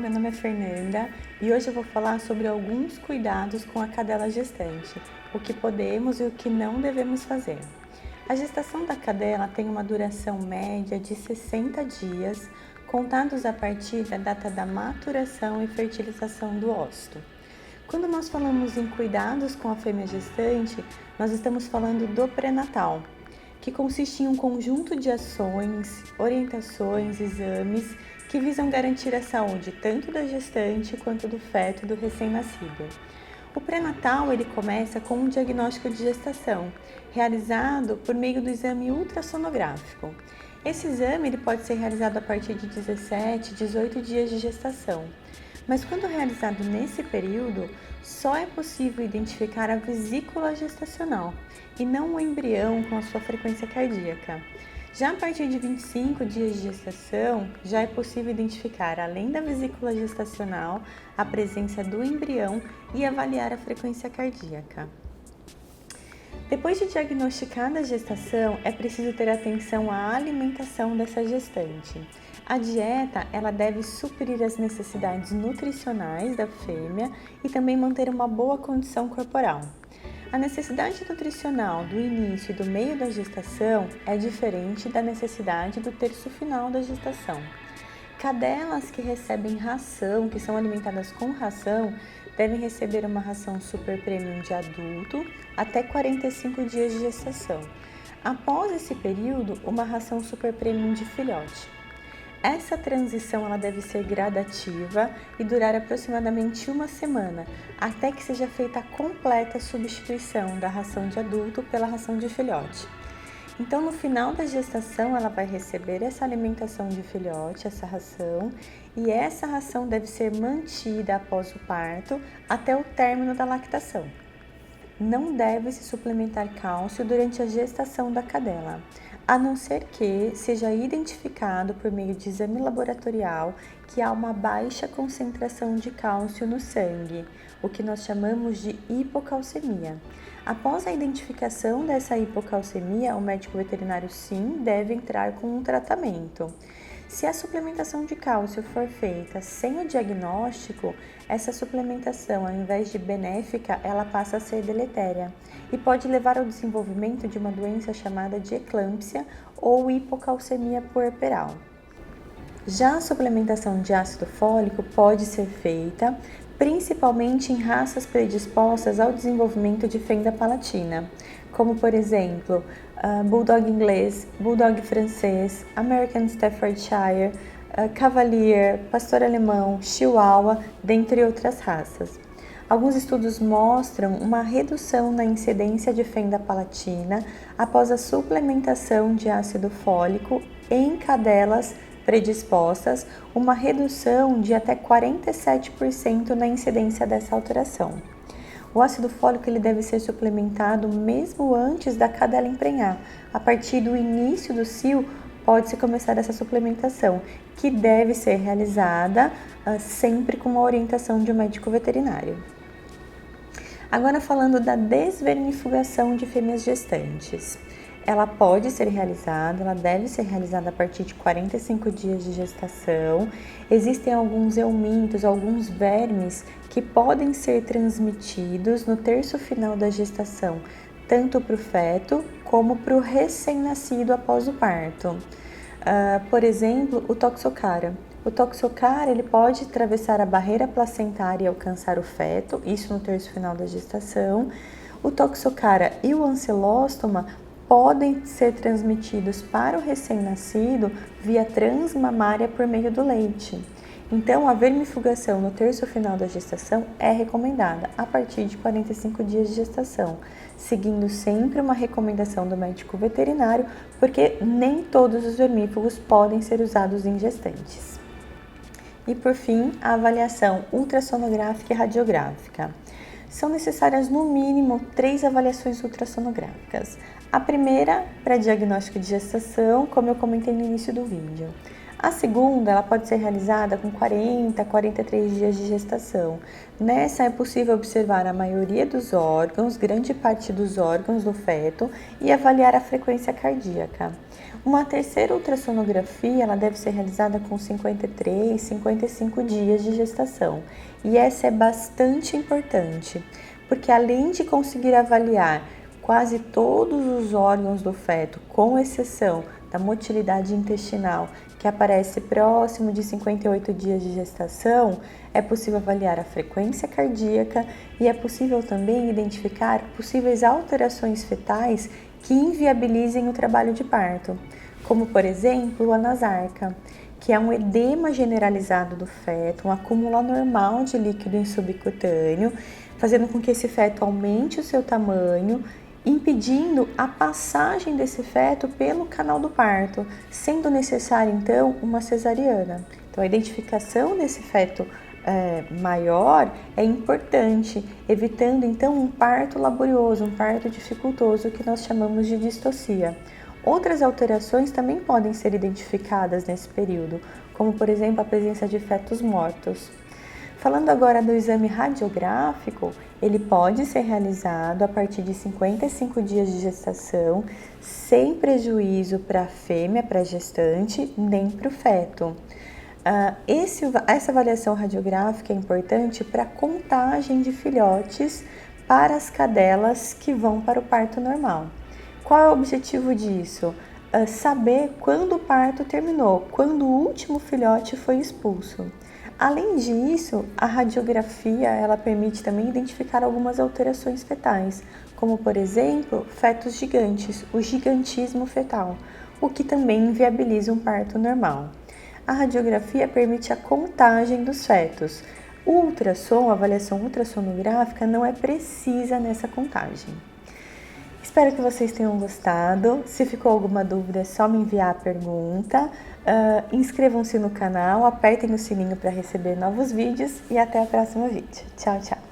meu nome é Fernanda e hoje eu vou falar sobre alguns cuidados com a cadela gestante, o que podemos e o que não devemos fazer. A gestação da cadela tem uma duração média de 60 dias, contados a partir da data da maturação e fertilização do ócito. Quando nós falamos em cuidados com a fêmea gestante, nós estamos falando do pré-natal, que consiste em um conjunto de ações, orientações, exames que visam garantir a saúde tanto da gestante quanto do feto e do recém-nascido. O pré-natal ele começa com um diagnóstico de gestação, realizado por meio do exame ultrassonográfico. Esse exame ele pode ser realizado a partir de 17, 18 dias de gestação. Mas quando realizado nesse período, só é possível identificar a vesícula gestacional e não o embrião com a sua frequência cardíaca. Já a partir de 25 dias de gestação, já é possível identificar, além da vesícula gestacional, a presença do embrião e avaliar a frequência cardíaca. Depois de diagnosticada a gestação, é preciso ter atenção à alimentação dessa gestante. A dieta ela deve suprir as necessidades nutricionais da fêmea e também manter uma boa condição corporal. A necessidade nutricional do início e do meio da gestação é diferente da necessidade do terço final da gestação. Cadelas que recebem ração, que são alimentadas com ração, devem receber uma ração super premium de adulto até 45 dias de gestação. Após esse período, uma ração super premium de filhote. Essa transição ela deve ser gradativa e durar aproximadamente uma semana, até que seja feita a completa substituição da ração de adulto pela ração de filhote. Então, no final da gestação, ela vai receber essa alimentação de filhote, essa ração, e essa ração deve ser mantida após o parto até o término da lactação. Não deve se suplementar cálcio durante a gestação da cadela, a não ser que seja identificado por meio de exame laboratorial que há uma baixa concentração de cálcio no sangue, o que nós chamamos de hipocalcemia. Após a identificação dessa hipocalcemia, o médico veterinário sim deve entrar com um tratamento. Se a suplementação de cálcio for feita sem o diagnóstico, essa suplementação, ao invés de benéfica, ela passa a ser deletéria e pode levar ao desenvolvimento de uma doença chamada de eclâmpsia ou hipocalcemia puerperal. Já a suplementação de ácido fólico pode ser feita principalmente em raças predispostas ao desenvolvimento de fenda palatina, como por exemplo, Bulldog inglês, Bulldog francês, American Staffordshire, Cavalier, Pastor alemão, Chihuahua, dentre outras raças. Alguns estudos mostram uma redução na incidência de fenda palatina após a suplementação de ácido fólico em cadelas predispostas, uma redução de até 47% na incidência dessa alteração. O ácido fólico ele deve ser suplementado mesmo antes da cadela emprenhar. A partir do início do cio, pode-se começar essa suplementação, que deve ser realizada sempre com a orientação de um médico veterinário. Agora falando da desvermifugação de fêmeas gestantes. Ela pode ser realizada, ela deve ser realizada a partir de 45 dias de gestação. Existem alguns eumintos, alguns vermes que podem ser transmitidos no terço final da gestação, tanto para o feto como para o recém-nascido após o parto. Por exemplo, o Toxocara. O Toxocara ele pode atravessar a barreira placentária e alcançar o feto, isso no terço final da gestação. O Toxocara e o Ancylostoma podem ser transmitidos para o recém-nascido via transmamária por meio do leite. Então, a vermifugação no terço final da gestação é recomendada a partir de 45 dias de gestação, seguindo sempre uma recomendação do médico veterinário, porque nem todos os vermífugos podem ser usados em gestantes. E por fim, a avaliação ultrassonográfica e radiográfica. São necessárias no mínimo 3 avaliações ultrassonográficas. A primeira para diagnóstico de gestação, como eu comentei no início do vídeo. A segunda, ela pode ser realizada com 40 a 43 dias de gestação. Nessa é possível observar a maioria dos órgãos, grande parte dos órgãos do feto e avaliar a frequência cardíaca. Uma terceira ultrassonografia, ela deve ser realizada com 53, 55 dias de gestação. E essa é bastante importante, porque além de conseguir avaliar quase todos os órgãos do feto, com exceção da motilidade intestinal, que aparece próximo de 58 dias de gestação, é possível avaliar a frequência cardíaca e é possível também identificar possíveis alterações fetais que inviabilizem o trabalho de parto, como por exemplo a nasarca, que é um edema generalizado do feto, um acúmulo anormal de líquido subcutâneo, fazendo com que esse feto aumente o seu tamanho, impedindo a passagem desse feto pelo canal do parto, sendo necessária então uma cesariana. Então a identificação desse feto maior é importante, evitando então um parto laborioso, um parto dificultoso que nós chamamos de distocia. Outras alterações também podem ser identificadas nesse período, como por exemplo a presença de fetos mortos. Falando agora do exame radiográfico, ele pode ser realizado a partir de 55 dias de gestação, sem prejuízo para a fêmea, para a gestante, nem para o feto. Essa avaliação radiográfica é importante para a contagem de filhotes para as cadelas que vão para o parto normal. Qual é o objetivo disso? Saber quando o parto terminou, quando o último filhote foi expulso. Além disso, a radiografia ela permite também identificar algumas alterações fetais, como por exemplo, fetos gigantes, o gigantismo fetal, o que também inviabiliza um parto normal. A radiografia permite a contagem dos fetos. O ultrassom, a avaliação ultrassonográfica, não é precisa nessa contagem. Espero que vocês tenham gostado. Se ficou alguma dúvida, é só me enviar a pergunta. Inscrevam-se no canal, apertem o sininho para receber novos vídeos e até o próximo vídeo. Tchau, tchau!